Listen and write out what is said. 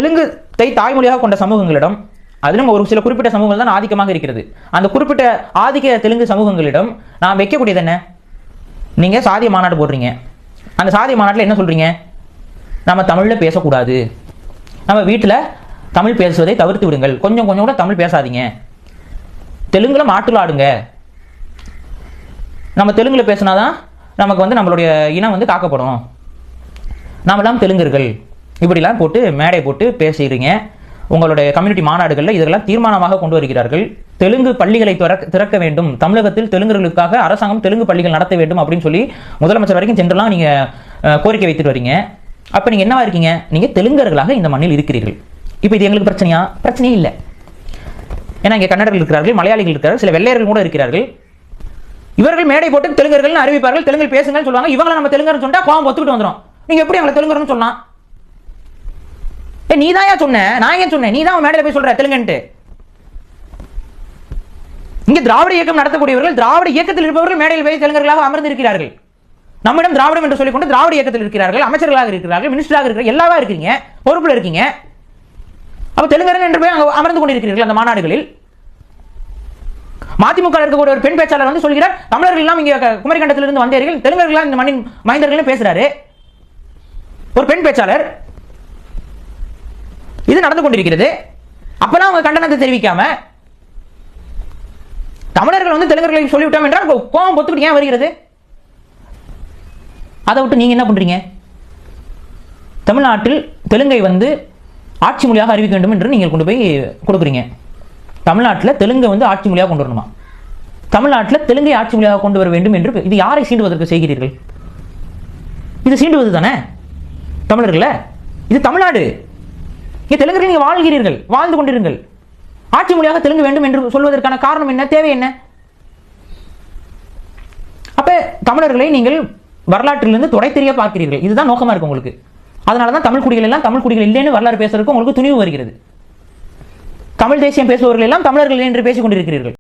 தெலுங்கை தாய்மொழியாக கொண்ட சமூகங்களிடம், அதிலும் ஒரு சில குறிப்பிட்ட சமூகங்கள் தான் ஆதிக்கமாக இருக்கிறது. அந்த குறிப்பிட்ட ஆதிக்க தெலுங்கு சமூகங்களிடம் நான் வைக்கக்கூடியது என்ன? நீங்கள் சாதிய மாநாடு போடுறீங்க. அந்த சாதிய மாநாட்டில் என்ன சொல்கிறீங்க? நம்ம தமிழில் பேசக்கூடாது, நம்ம வீட்டில் தமிழ் பேசுவதை தவிர்த்து விடுங்கள், கொஞ்சம் கொஞ்சம் கூட தமிழ் பேசாதீங்க, தெலுங்குல மாட்டுல ஆடுங்க, நம்ம தெலுங்குல பேசினாதான் நமக்கு வந்து நம்மளுடைய இனம் வந்து காக்கப்படும், நாமெல்லாம் தெலுங்கர்கள், இப்படிலாம் போட்டு மேடை போட்டு பேசுகிறீங்க. உங்களுடைய கம்யூனிட்டி மாநாடுகளில் இதெல்லாம் தீர்மானமாக கொண்டு வருகிறார்கள். தெலுங்கு பள்ளிகளை திறக்க வேண்டும், தமிழகத்தில் தெலுங்கர்களுக்காக அரசாங்கம் தெலுங்கு பள்ளிகள் நடத்த வேண்டும் அப்படின்னு சொல்லி முதலமைச்சர் வரைக்கும் சென்றெல்லாம் நீங்கள் கோரிக்கை வைத்துட்டு வரீங்க. அப்போ நீங்கள் என்னவா இருக்கீங்க? நீங்கள் தெலுங்கர்களாக இந்த மண்ணில் இருக்கிறீர்கள். இப்போ இது எங்களுக்கு பிரச்சனையா? பிரச்சனையே இல்லை. ஏன்னா இங்கே கன்னடர்கள் இருக்கிறார்கள், மலையாளிகள் இருக்கிறார்கள், சில வெள்ளையர்கள் கூட இருக்கிறார்கள். இவர்கள் மேடை போட்டு தெலுங்கர்கள் அறிவிப்பார்கள், தெலுங்கில் பேசுங்கன்னு சொல்லுவாங்க. இவங்களை நம்ம தெலுங்கர்னு சொன்னா கோவம் ஒத்துக்கிட்டு வந்துடும். நீங்க எப்படி எங்களை தெலுங்கர்னு சொன்னா? நீ தான் சொன்ன, நான் ஏன் சொன்னேன்? நீ தான் மேடையில் போய் சொல்ற தெலுங்குன்ட்டு. இங்க திராவிட இயக்கம் நடத்தக்கூடியவர்கள், திராவிட இயக்கத்தில் இருப்பவர்கள் மேடையில் போய் தெலுங்கர்களாக அமர்ந்து இருக்கிறார்கள். நம்மிடம் திராவிடம் என்று சொல்லிக்கொண்டு திராவிட இயக்கத்தில் இருக்கிறார்கள், அமைச்சர்களாக இருக்கிறார்கள், மினிஸ்டராக இருக்கிறார்கள், எல்லாவா இருக்கீங்க, பொறுப்புல இருக்கீங்க. அப்ப தெலுங்கர்கள் என்று போய் அமர்ந்து கொண்டிருக்கிறீர்கள் அந்த மாநாடுகளில். மதிமுக இருக்கக்கூடிய ஒரு பெண் பேச்சாளர் வந்து சொல்கிறார், தமிழர்கள் எல்லாம் இங்க குமரிக்கண்டத்திலிருந்து வந்தீர்கள், தெலுங்கர்கள் இந்த மண்ணின் மைந்தர்கள் பேசுறாரு. ஒரு பெண் பேச்சாளர். இது நடந்து கொண்டிருக்கிறது. அப்பெல்லாம் அவங்க கண்டனத்தை தெரிவிக்காம தமிழர்கள் வந்து தெலுங்கர்களை சொல்லிவிட்டோம் என்றால் கோபம் பொத்துக்கிட்டு ஏன் வருகிறது? அதை விட்டு நீங்க என்ன பண்றீங்க? தமிழ்நாட்டில் தெலுங்கை வந்து ஆட்சி மொழியாக அறிவிக்க வேண்டும் என்று நீங்கள் கொண்டு போய் கொடுக்குறீங்க. தமிழ்நாட்டில் தெலுங்கை வந்து ஆட்சி மொழியாக கொண்டு வரணுமா? தமிழ்நாட்டில் தெலுங்கை ஆட்சி மொழியாக கொண்டு வர வேண்டும் என்று இது யாரை சீண்டுவதற்கு செய்கிறீர்கள்? இது சீண்டுவது தானே தமிழர்கள? இது தமிழ்நாடு. இங்கே தெலுங்கர்கள் நீங்கள் வாழ்கிறீர்கள், வாழ்ந்து கொண்டிருங்கள். ஆட்சி மொழியாக தெலுங்கு வேண்டும் என்று சொல்வதற்கான காரணம் என்ன? தேவை என்ன? அப்ப தமிழர்களை நீங்கள் வரலாற்றிலிருந்து தொடை தெரிய பார்க்கிறீர்கள். இதுதான் நோக்கமா இருக்கு உங்களுக்கு. அதனாலதான் தமிழ் குடிகள் எல்லாம் தமிழ் குடிகள் இல்லைன்னு வரலாறு பேசுறதுக்கு உங்களுக்கு துணிவு வருகிறது. தமிழ் தேசியம் பேசுபவர்கள் எல்லாம் தமிழர்கள் என்று பேசிக் கொண்டிருக்கிறீர்கள்.